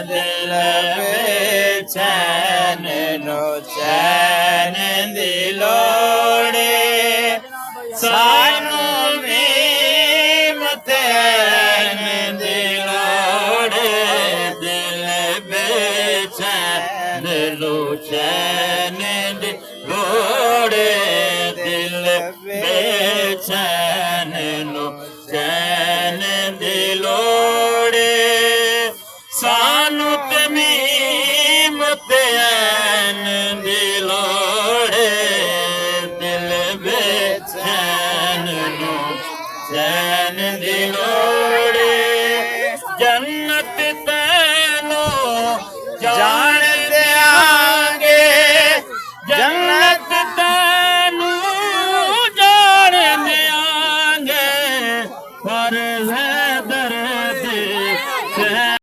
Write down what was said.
ਦਿਲ ਬੇਚੈਨ ਨੂੰ ਚੈਨ ਦੀ ਲੋੜੇ ਸਾਨੂੰ ਵੀ ਮਤੈਨ ਦੀ ਲੋੜੇ ਦਿਲ ਬੇਚੈਨ ਨੂੰ ਚੈਨ ਦੀ ਲੋੜੇ ਦਿਲ ਬੇਚੈਨ ਨੂੰ ਚੈਨ ਦੀ ਲੋੜੇ ਸਾਨੂੰ ਤਮੀਮ ਚੈਨ ਦੀ ਲੋੜੇ ਦਿਲ ਬੇਚੈਨ ਨੂੰ ਚੈਨ ਦੀ ਲੋੜੇ ਜੰਨਤ ਤੈਨੂੰ ਜਾਣ ਦਿਆਂਗੇ ਜੰਨਤ ਤੈਨੂੰ ਜਾਣ ਦਿਆਂਗੇ ਪਰ ਹੈ ਦਰਦ